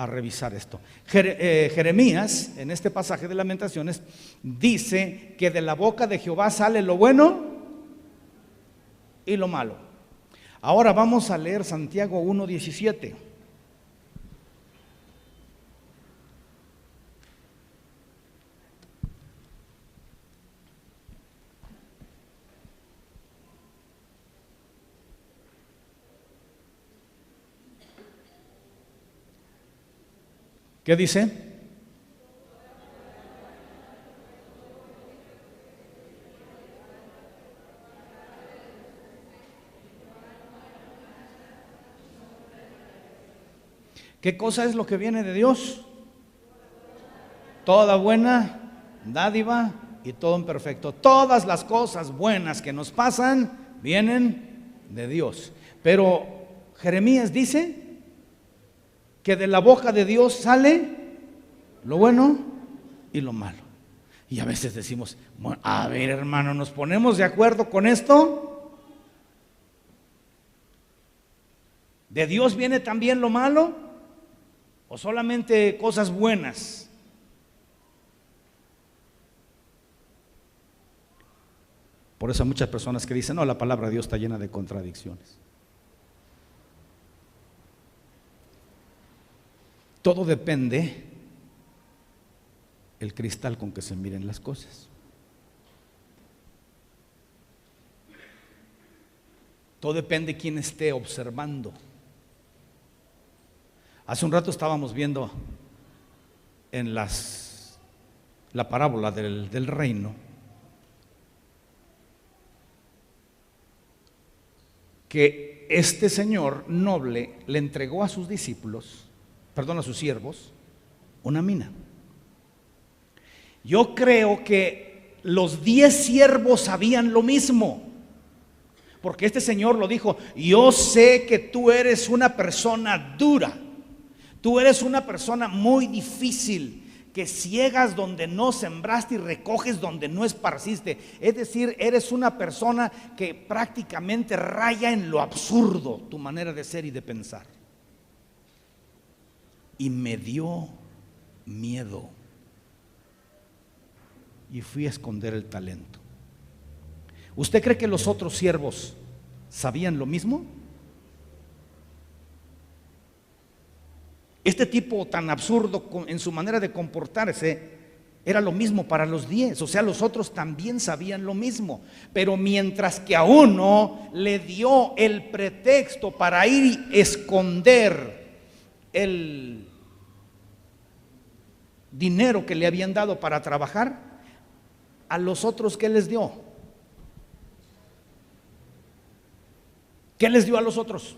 revisar esto. Jeremías, en este pasaje de Lamentaciones, dice que de la boca de Jehová sale lo bueno y lo malo. Ahora vamos a leer Santiago 1:17. ¿Qué dice? ¿Qué cosa es lo que viene de Dios? Toda buena dádiva y todo imperfecto. Todas las cosas buenas que nos pasan vienen de Dios. Pero Jeremías dice que de la boca de Dios sale lo bueno y lo malo. Y a veces decimos, bueno, a ver, hermano, ¿nos ponemos de acuerdo con esto? ¿De Dios viene también lo malo? ¿O solamente cosas buenas? Por eso hay muchas personas que dicen, no, la palabra de Dios está llena de contradicciones. Todo depende el cristal con que se miren las cosas. Todo depende quién esté observando. Hace un rato estábamos viendo en la parábola del reino que este señor noble le entregó a sus discípulos, a sus siervos, una mina. Yo creo que los 10 siervos sabían lo mismo, porque este señor lo dijo: yo sé que tú eres una persona dura, tú eres una persona muy difícil, que ciegas donde no sembraste y recoges donde no esparciste. Es decir, eres una persona que prácticamente raya en lo absurdo tu manera de ser y de pensar. Y me dio miedo y fui a esconder el talento. ¿Usted cree que los otros siervos sabían lo mismo? Este tipo tan absurdo en su manera de comportarse era lo mismo para los 10, o sea, los otros también sabían lo mismo. Pero mientras que a uno le dio el pretexto para ir a esconder el dinero que le habían dado para trabajar, a los otros, ¿qué les dio? ¿Qué les dio a los otros?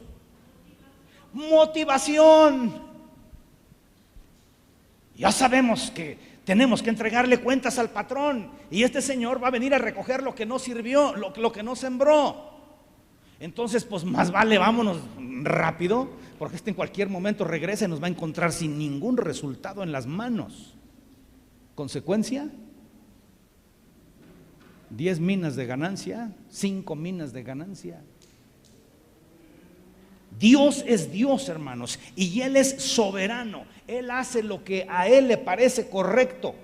Motivación. Ya sabemos que tenemos que entregarle cuentas al patrón, y este señor va a venir a recoger lo que no sirvió, lo que no sembró. Entonces, pues más vale vámonos rápido, porque en cualquier momento regresa y nos va a encontrar sin ningún resultado en las manos. ¿Consecuencia? 10 minas de ganancia, 5 minas de ganancia. Dios es Dios, hermanos, y Él es soberano. Él hace lo que a Él le parece correcto.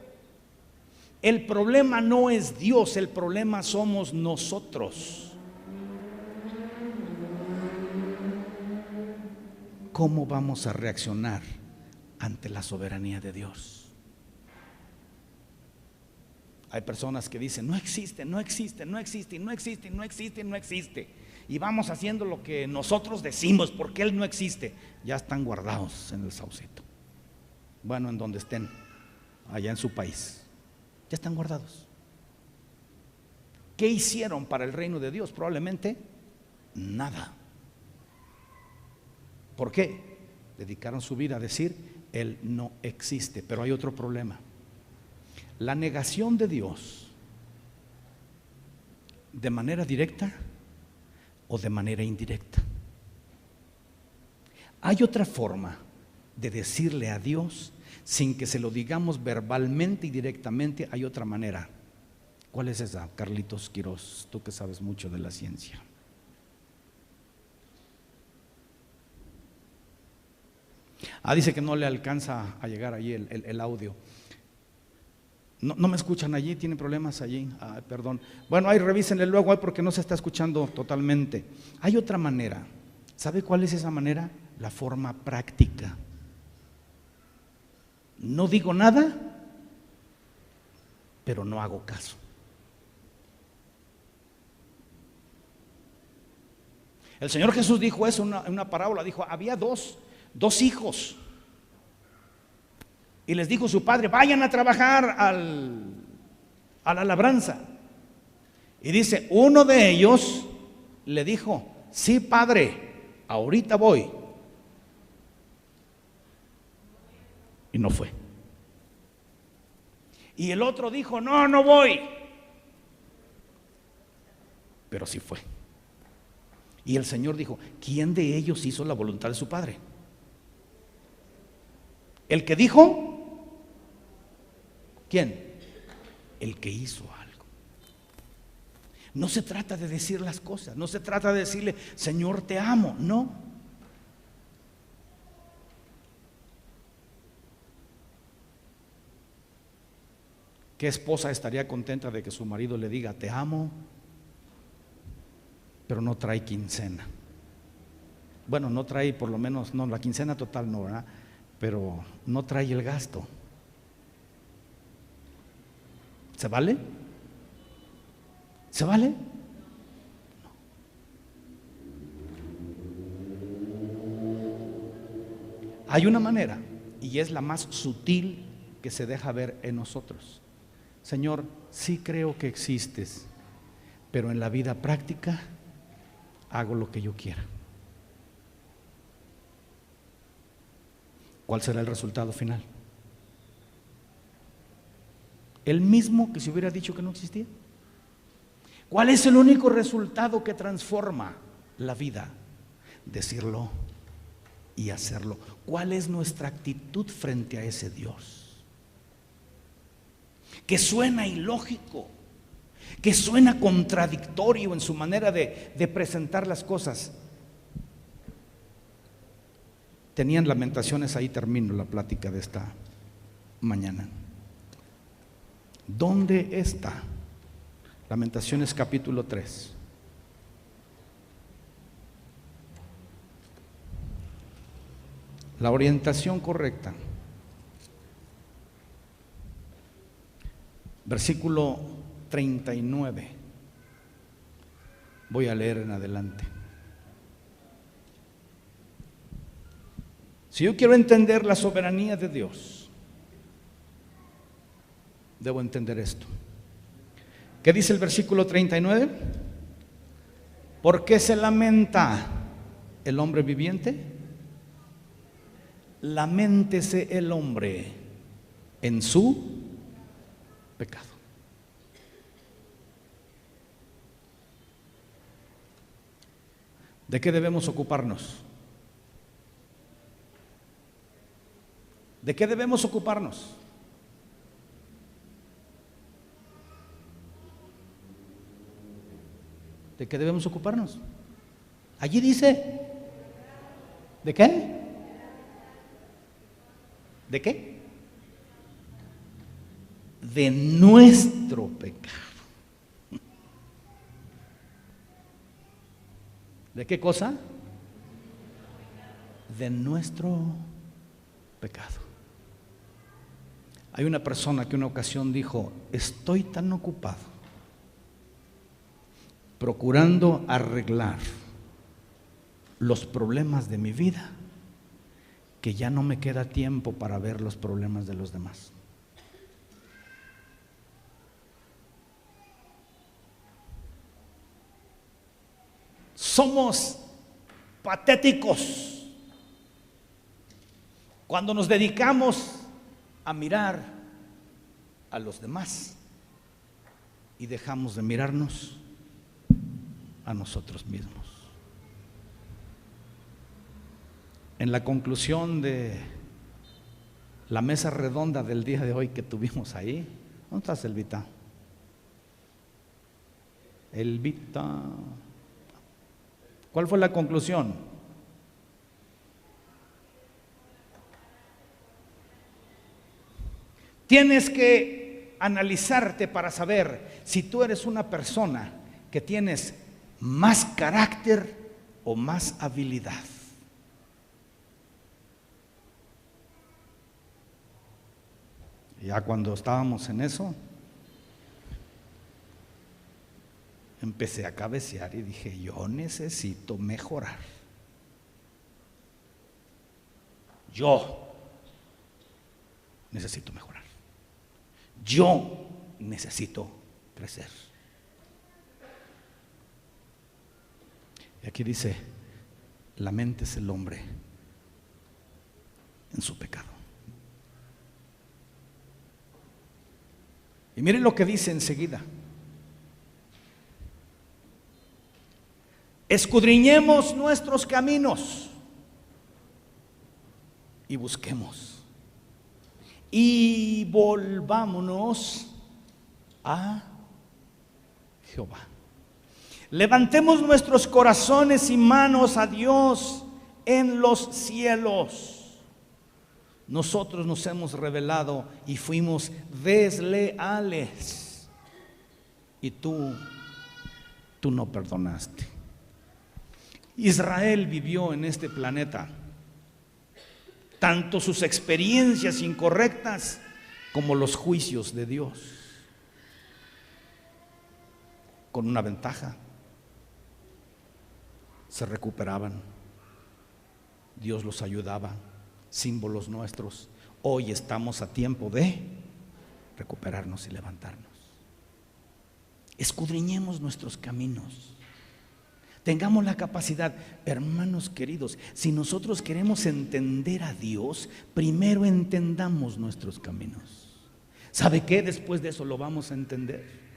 El problema no es Dios, el problema somos nosotros. ¿Cómo vamos a reaccionar ante la soberanía de Dios? Hay personas que dicen, no existe, no existe, no existe, no existe, no existe, no existe. Y vamos haciendo lo que nosotros decimos porque Él no existe. Ya están guardados en el saucito. Bueno, en donde estén, allá en su país. Ya están guardados. ¿Qué hicieron para el reino de Dios? Probablemente nada. ¿Por qué? Dedicaron su vida a decir, Él no existe. Pero hay otro problema. La negación de Dios, de manera directa o de manera indirecta. Hay otra forma de decirle a Dios sin que se lo digamos verbalmente y directamente, hay otra manera. ¿Cuál es esa, Carlitos Quirós? Tú que sabes mucho de la ciencia. Dice que no le alcanza a llegar allí el audio. No me escuchan allí, tienen problemas allí. Perdón. Bueno, ahí revísenle luego porque no se está escuchando totalmente. Hay otra manera. ¿Sabe cuál es esa manera? La forma práctica. No digo nada, pero no hago caso. El Señor Jesús dijo eso en una parábola. Dijo, había dos hijos. Y les dijo su padre, vayan a trabajar a la labranza. Y dice, uno de ellos le dijo, sí, padre, ahorita voy. Y no fue. Y el otro dijo, no voy. Pero sí fue. Y el Señor dijo, ¿quién de ellos hizo la voluntad de su padre? ¿El que dijo? ¿Quién? El que hizo algo. No se trata de decir las cosas, no se trata de decirle, Señor, te amo, no. ¿Qué esposa estaría contenta de que su marido le diga, te amo, pero no trae quincena? Bueno, no trae por lo menos, no, la quincena total no, ¿verdad? Pero no trae el gasto. ¿Se vale? ¿Se vale? No. Hay una manera, y es la más sutil que se deja ver en nosotros. Señor, sí creo que existes, pero en la vida práctica hago lo que yo quiera. ¿Cuál será el resultado final? El mismo que si hubiera dicho que no existía. ¿Cuál es el único resultado que transforma la vida? Decirlo y hacerlo. ¿Cuál es nuestra actitud frente a ese Dios? Que suena ilógico, que suena contradictorio en su manera de presentar las cosas. Tenían Lamentaciones, ahí termino la plática de esta mañana. ¿Dónde está? Lamentaciones capítulo 3. La orientación correcta. Versículo 39. Voy a leer en adelante. Si yo quiero entender la soberanía de Dios, debo entender esto. ¿Qué dice el versículo 39? ¿Por qué se lamenta el hombre viviente? Laméntese el hombre en su pecado. ¿De qué debemos ocuparnos? ¿De qué debemos ocuparnos? ¿De qué debemos ocuparnos? Allí dice, ¿de qué? ¿De qué? De nuestro pecado. ¿De qué cosa? De nuestro pecado. Hay una persona que una ocasión dijo, estoy tan ocupado procurando arreglar los problemas de mi vida que ya no me queda tiempo para ver los problemas de los demás. Somos patéticos cuando nos dedicamos a mirar a los demás y dejamos de mirarnos a nosotros mismos. En la conclusión de la mesa redonda del día de hoy que tuvimos ahí. ¿Dónde estás, Elvita? Elvita. ¿Cuál fue la conclusión? Tienes que analizarte para saber si tú eres una persona que tienes más carácter o más habilidad. Ya cuando estábamos en eso, empecé a cabecear y dije, yo necesito mejorar. Yo necesito mejorar. Yo necesito crecer. Y aquí dice, la mente es el hombre en su pecado. Y miren lo que dice enseguida. Escudriñemos nuestros caminos y busquemos. Y volvámonos a Jehová. Levantemos nuestros corazones y manos a Dios en los cielos. Nosotros nos hemos rebelado y fuimos desleales. Y tú no perdonaste. Israel vivió en este planeta tanto sus experiencias incorrectas como los juicios de Dios, con una ventaja: se recuperaban, Dios los ayudaba, símbolos nuestros. Hoy estamos a tiempo de recuperarnos y levantarnos. Escudriñemos nuestros caminos. Tengamos la capacidad, hermanos queridos, si nosotros queremos entender a Dios, primero entendamos nuestros caminos. ¿Sabe qué? Después de eso lo vamos a entender.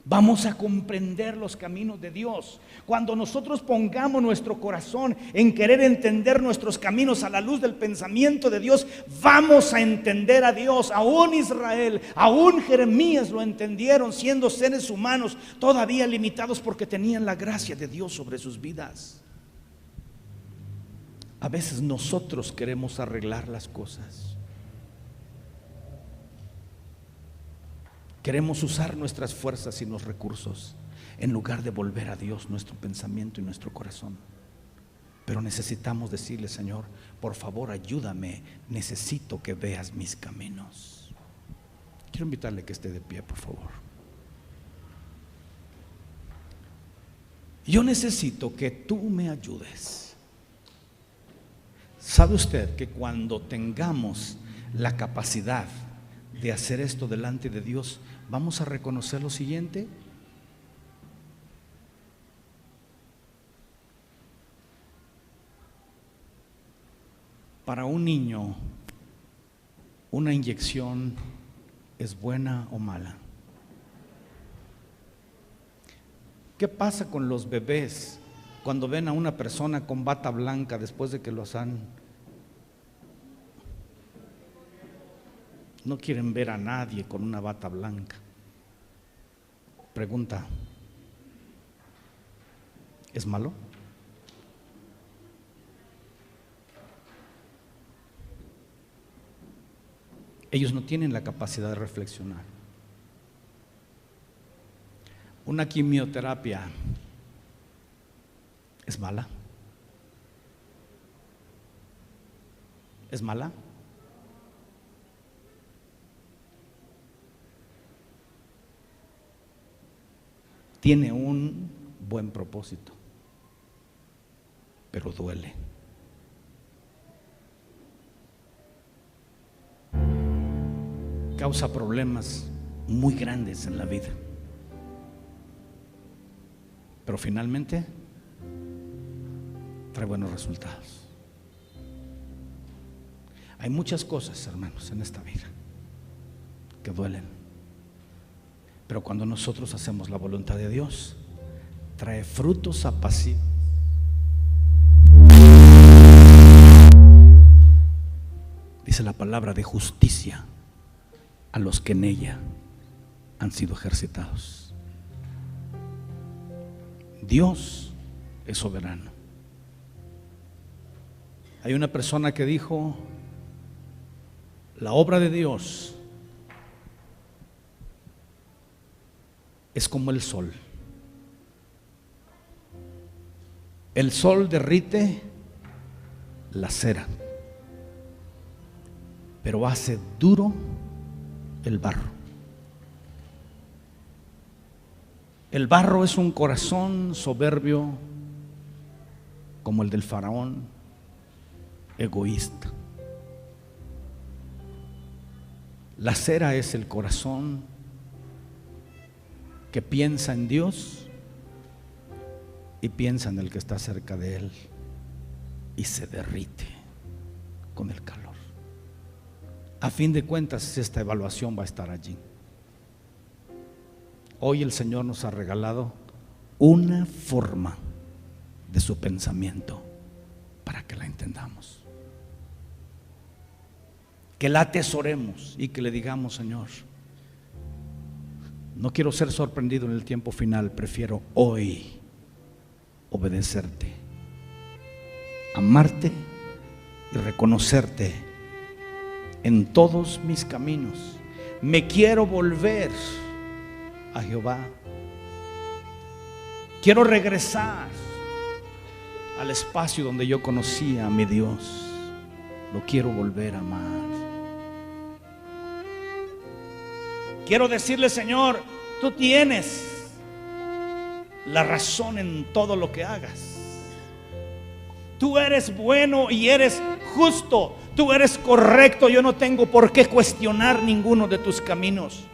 Vamos a comprender los caminos de Dios. Cuando nosotros pongamos nuestro corazón en querer entender nuestros caminos a la luz del pensamiento de Dios, vamos a entender a Dios. Aún Israel, aún Jeremías lo entendieron, siendo seres humanos todavía limitados, porque tenían la gracia de Dios sobre sus vidas. A veces nosotros queremos arreglar las cosas. Queremos usar nuestras fuerzas y los recursos en lugar de volver a Dios nuestro pensamiento y nuestro corazón. Pero necesitamos decirle: Señor, por favor ayúdame, necesito que veas mis caminos. Quiero invitarle que esté de pie, por favor. Yo necesito que tú me ayudes. ¿Sabe usted que cuando tengamos la capacidad de hacer esto delante de Dios, vamos a reconocer lo siguiente? Para un niño, ¿una inyección es buena o mala? ¿Qué pasa con los bebés cuando ven a una persona con bata blanca después de que los han... No quieren ver a nadie con una bata blanca? Pregunta: ¿es malo? Ellos no tienen la capacidad de reflexionar. Una quimioterapia ¿es mala? ¿Es mala? Tiene un buen propósito, pero duele. Causa problemas muy grandes en la vida, pero finalmente trae buenos resultados. Hay muchas cosas, hermanos, en esta vida que duelen. Pero cuando nosotros hacemos la voluntad de Dios, trae frutos apacibles. dice la palabra, de justicia a los que en ella han sido ejercitados. Dios es soberano. Hay una persona que dijo: la obra de Dios es como el sol. El sol derrite la cera, pero hace duro el barro. El barro es un corazón soberbio como el del faraón, egoísta. La cera es el corazón que piensa en Dios y piensa en el que está cerca de él y se derrite con el calor. A fin de cuentas, esta evaluación va a estar allí. Hoy el Señor nos ha regalado una forma de su pensamiento para que la entendamos, que la atesoremos y que le digamos: Señor, no quiero ser sorprendido en el tiempo final, prefiero hoy obedecerte, amarte y reconocerte en todos mis caminos. Me quiero volver a Jehová. Quiero regresar al espacio donde yo conocía a mi Dios. Lo quiero volver a amar. Quiero decirle: Señor, tú tienes la razón en todo lo que hagas. Tú eres bueno y eres justo. Tú eres correcto. Yo no tengo por qué cuestionar ninguno de tus caminos.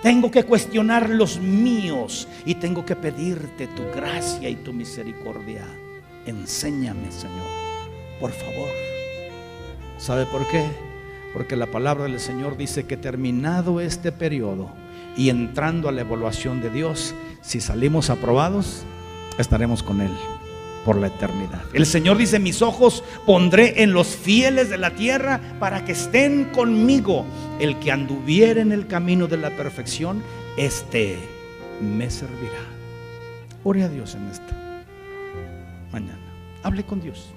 Tengo que cuestionar los míos y tengo que pedirte tu gracia y tu misericordia. Enséñame, Señor, por favor. ¿Sabe por qué? Porque la palabra del Señor dice que terminado este periodo y entrando a la evaluación de Dios, si salimos aprobados, estaremos con Él por la eternidad. El Señor dice: mis ojos pondré en los fieles de la tierra para que estén conmigo. El que anduviere en el camino de la perfección, este me servirá. Ore a Dios en esta mañana. Hable con Dios.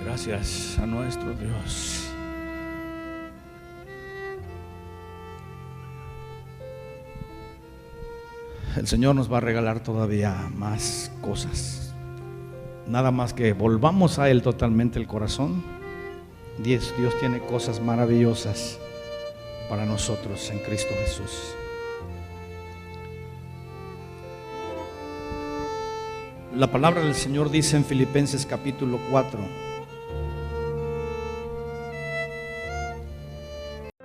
Gracias a nuestro Dios. El Señor nos va a regalar todavía más cosas. Nada más que volvamos a Él totalmente el corazón. Dios tiene cosas maravillosas para nosotros en Cristo Jesús. La palabra del Señor dice en Filipenses capítulo 4,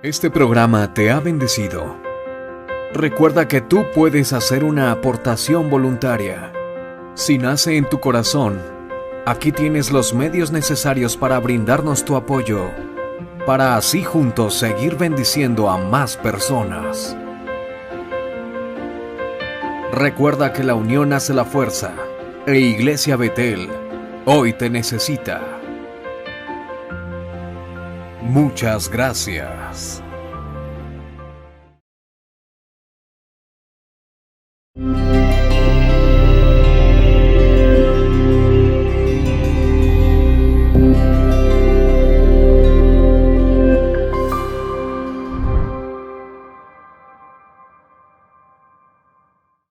Este programa te ha bendecido. Recuerda que tú puedes hacer una aportación voluntaria. Si nace en tu corazón, aquí tienes los medios necesarios para brindarnos tu apoyo, para así juntos seguir bendiciendo a más personas. Recuerda que la unión hace la fuerza, e Iglesia Betel hoy te necesita. Muchas gracias.